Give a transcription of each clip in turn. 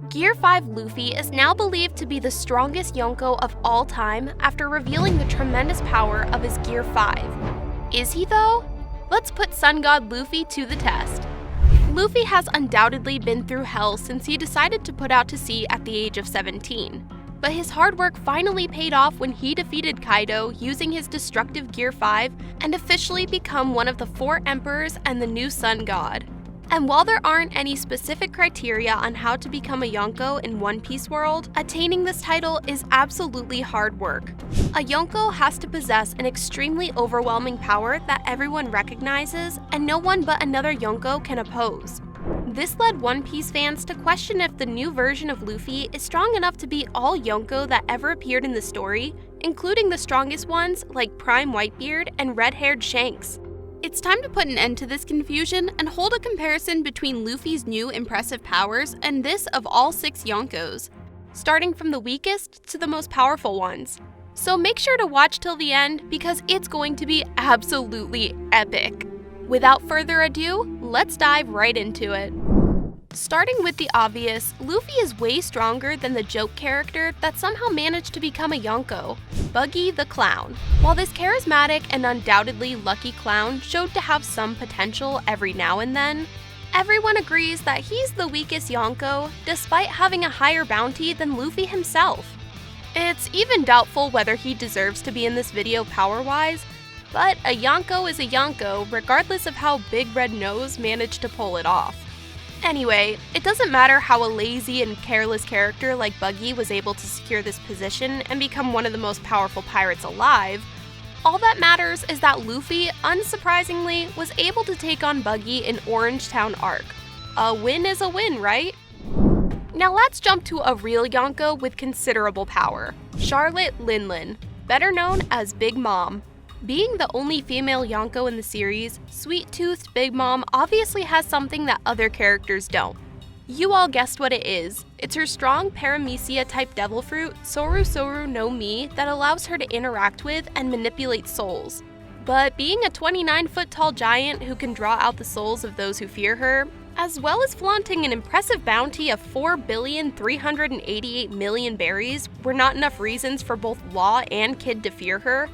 Gear 5 Luffy is now believed to be the strongest Yonko of all time after revealing the tremendous power of his Gear 5. Is he though? Let's put Sun God Luffy to the test. Luffy has undoubtedly been through hell since he decided to put out to sea at the age of 17. But his hard work finally paid off when he defeated Kaido using his destructive Gear 5 and officially become one of the 4 emperors and the new Sun God. And while there aren't any specific criteria on how to become a Yonko in One Piece world, attaining this title is absolutely hard work. A Yonko has to possess an extremely overwhelming power that everyone recognizes and no one but another Yonko can oppose. This led One Piece fans to question if the new version of Luffy is strong enough to beat all Yonko that ever appeared in the story, including the strongest ones like Prime Whitebeard and red-haired Shanks. It's time to put an end to this confusion and hold a comparison between Luffy's new impressive powers and this of all 6 Yonkos, starting from the weakest to the most powerful ones. So make sure to watch till the end because it's going to be absolutely epic. Without further ado, let's dive right into it. Starting with the obvious, Luffy is way stronger than the joke character that somehow managed to become a Yonko, Buggy the Clown. While this charismatic and undoubtedly lucky clown showed to have some potential every now and then, everyone agrees that he's the weakest Yonko despite having a higher bounty than Luffy himself. It's even doubtful whether he deserves to be in this video power-wise, but a Yonko is a Yonko regardless of how Big Red Nose managed to pull it off. Anyway, it doesn't matter how a lazy and careless character like Buggy was able to secure this position and become one of the most powerful pirates alive. All that matters is that Luffy, unsurprisingly, was able to take on Buggy in Orange Town Arc. A win is a win, right? Now let's jump to a real Yonko with considerable power, Charlotte Linlin, better known as Big Mom. Being the only female Yonko in the series, sweet-toothed Big Mom obviously has something that other characters don't. You all guessed what it is. It's her strong paramecia-type devil fruit, Soru Soru no Mi, that allows her to interact with and manipulate souls. But being a 29-foot-tall giant who can draw out the souls of those who fear her, as well as flaunting an impressive bounty of 4,388,000,000 berries, were not enough reasons for both Law and Kid to fear her.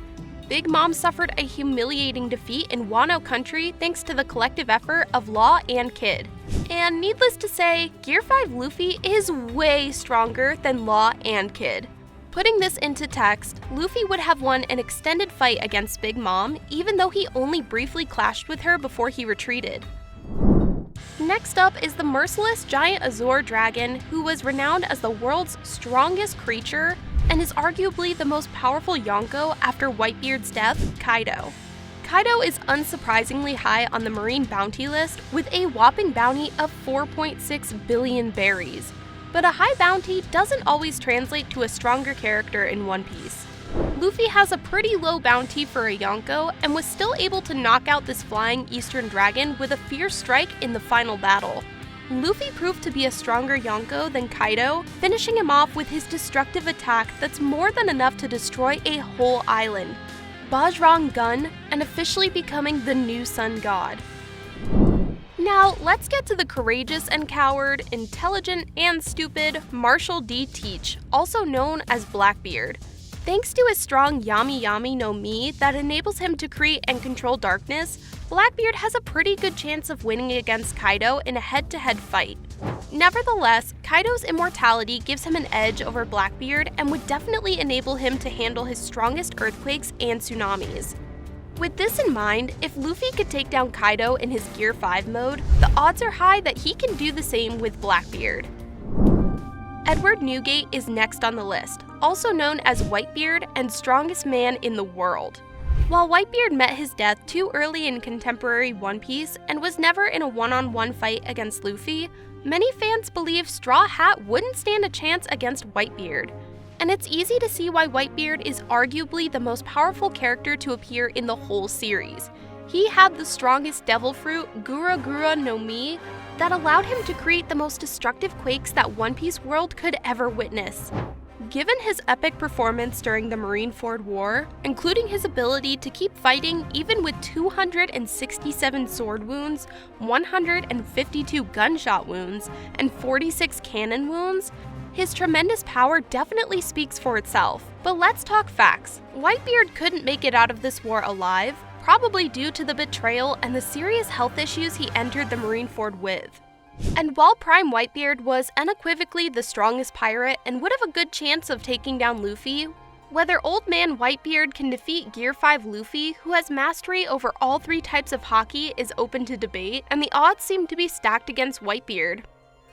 Big Mom suffered a humiliating defeat in Wano country thanks to the collective effort of Law and Kid. And needless to say, Gear 5 Luffy is way stronger than Law and Kid. Putting this into text, Luffy would have won an extended fight against Big Mom even though he only briefly clashed with her before he retreated. Next up is the merciless giant Azure dragon who was renowned as the world's strongest creature and is arguably the most powerful Yonko after Whitebeard's death, Kaido. Kaido is unsurprisingly high on the marine bounty list with a whopping bounty of 4.6 billion berries. But a high bounty doesn't always translate to a stronger character in One Piece. Luffy has a pretty low bounty for a Yonko and was still able to knock out this flying eastern dragon with a fierce strike in the final battle. Luffy proved to be a stronger Yonko than Kaido, finishing him off with his destructive attack that's more than enough to destroy a whole island, Bajrang Gun, and officially becoming the new Sun God. Now, let's get to the courageous and coward, intelligent and stupid Marshall D. Teach, also known as Blackbeard. Thanks to his strong Yami Yami no Mi that enables him to create and control darkness, Blackbeard has a pretty good chance of winning against Kaido in a head-to-head fight. Nevertheless, Kaido's immortality gives him an edge over Blackbeard and would definitely enable him to handle his strongest earthquakes and tsunamis. With this in mind, if Luffy could take down Kaido in his Gear 5 mode, the odds are high that he can do the same with Blackbeard. Edward Newgate is next on the list, also known as Whitebeard and strongest man in the world. While Whitebeard met his death too early in contemporary One Piece and was never in a one-on-one fight against Luffy, many fans believe Straw Hat wouldn't stand a chance against Whitebeard. And it's easy to see why Whitebeard is arguably the most powerful character to appear in the whole series. He had the strongest devil fruit, Gura Gura no Mi, that allowed him to create the most destructive quakes that One Piece world could ever witness. Given his epic performance during the Marineford War, including his ability to keep fighting even with 267 sword wounds, 152 gunshot wounds, and 46 cannon wounds, his tremendous power definitely speaks for itself. But let's talk facts. Whitebeard couldn't make it out of this war alive, probably due to the betrayal and the serious health issues he entered the Marineford with. And while Prime Whitebeard was unequivocally the strongest pirate and would have a good chance of taking down Luffy, whether Old Man Whitebeard can defeat Gear 5 Luffy, who has mastery over all 3 types of haki, is open to debate, and the odds seem to be stacked against Whitebeard.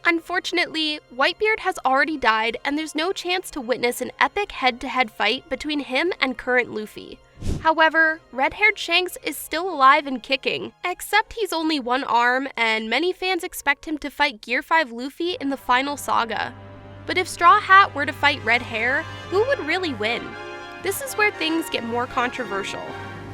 Unfortunately, Whitebeard has already died, and there's no chance to witness an epic head-to-head fight between him and current Luffy. However, red-haired Shanks is still alive and kicking, except he's only one arm, and many fans expect him to fight Gear 5 Luffy in the final saga. But if Straw Hat were to fight Red Hair, who would really win? This is where things get more controversial.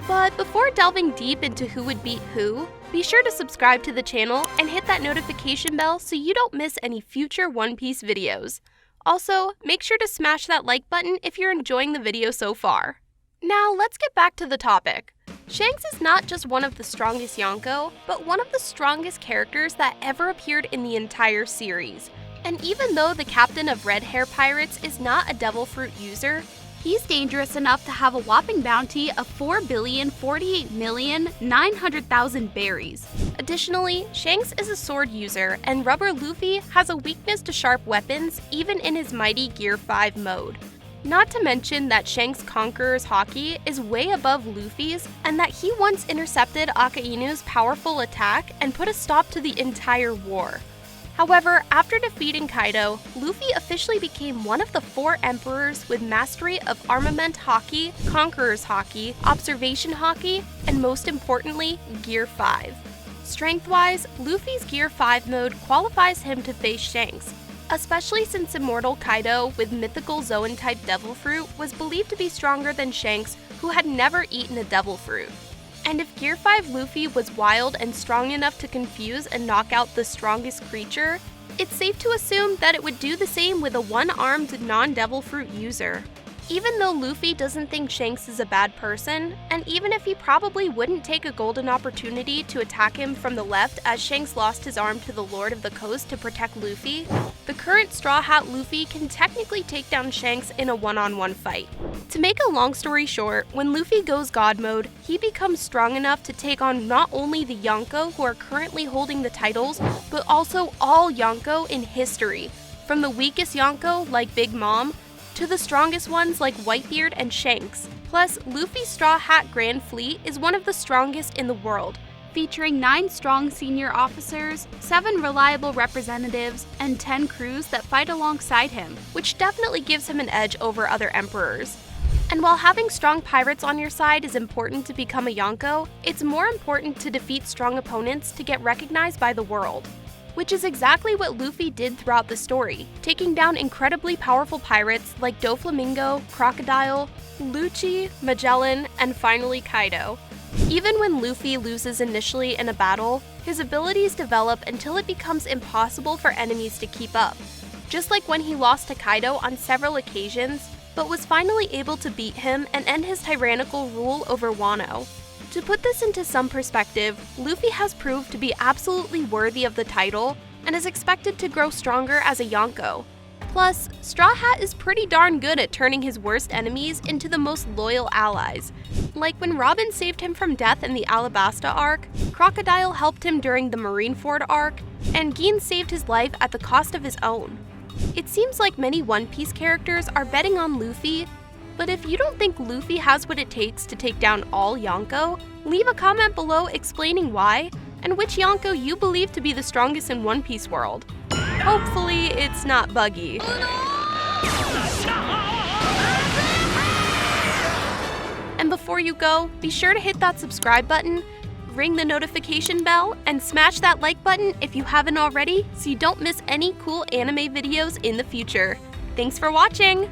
But before delving deep into who would beat who, be sure to subscribe to the channel and hit that notification bell so you don't miss any future One Piece videos. Also, make sure to smash that like button if you're enjoying the video so far. Now, let's get back to the topic. Shanks is not just one of the strongest Yonko, but one of the strongest characters that ever appeared in the entire series. And even though the captain of Red Hair Pirates is not a Devil Fruit user, he's dangerous enough to have a whopping bounty of 4,048,900,000 berries. Additionally, Shanks is a sword user, and Rubber Luffy has a weakness to sharp weapons even in his mighty Gear 5 mode. Not to mention that Shanks' Conqueror's haki is way above Luffy's, and that he once intercepted Akainu's powerful attack and put a stop to the entire war. However, after defeating Kaido, Luffy officially became one of the 4 emperors with mastery of Armament Haki, Conqueror's Haki, Observation Haki, and most importantly, Gear 5. Strength-wise, Luffy's Gear 5 mode qualifies him to face Shanks, especially since Immortal Kaido with mythical Zoan-type Devil Fruit was believed to be stronger than Shanks, who had never eaten a Devil Fruit. And if Gear 5 Luffy was wild and strong enough to confuse and knock out the strongest creature, it's safe to assume that it would do the same with a one-armed non-Devil Fruit user. Even though Luffy doesn't think Shanks is a bad person, and even if he probably wouldn't take a golden opportunity to attack him from the left as Shanks lost his arm to the Lord of the Coast to protect Luffy, the current Straw Hat Luffy can technically take down Shanks in a one-on-one fight. To make a long story short, when Luffy goes God mode, he becomes strong enough to take on not only the Yonko who are currently holding the titles, but also all Yonko in history, from the weakest Yonko like Big Mom, to the strongest ones like Whitebeard and Shanks. Plus, Luffy's Straw Hat Grand Fleet is one of the strongest in the world, featuring 9 strong senior officers, 7 reliable representatives, and 10 crews that fight alongside him, which definitely gives him an edge over other emperors. And while having strong pirates on your side is important to become a Yonko, it's more important to defeat strong opponents to get recognized by the world. Which is exactly what Luffy did throughout the story, taking down incredibly powerful pirates like Doflamingo, Crocodile, Lucci, Magellan, and finally Kaido. Even when Luffy loses initially in a battle, his abilities develop until it becomes impossible for enemies to keep up, just like when he lost to Kaido on several occasions, but was finally able to beat him and end his tyrannical rule over Wano. To put this into some perspective, Luffy has proved to be absolutely worthy of the title and is expected to grow stronger as a Yonko. Plus, Straw Hat is pretty darn good at turning his worst enemies into the most loyal allies. Like when Robin saved him from death in the Alabasta arc, Crocodile helped him during the Marineford arc, and Gin saved his life at the cost of his own. It seems like many One Piece characters are betting on Luffy, but if you don't think Luffy has what it takes to take down all Yonko, leave a comment below explaining why, and which Yonko you believe to be the strongest in One Piece world. Hopefully, it's not Buggy. And before you go, be sure to hit that subscribe button, ring the notification bell, and smash that like button if you haven't already so you don't miss any cool anime videos in the future. Thanks for watching!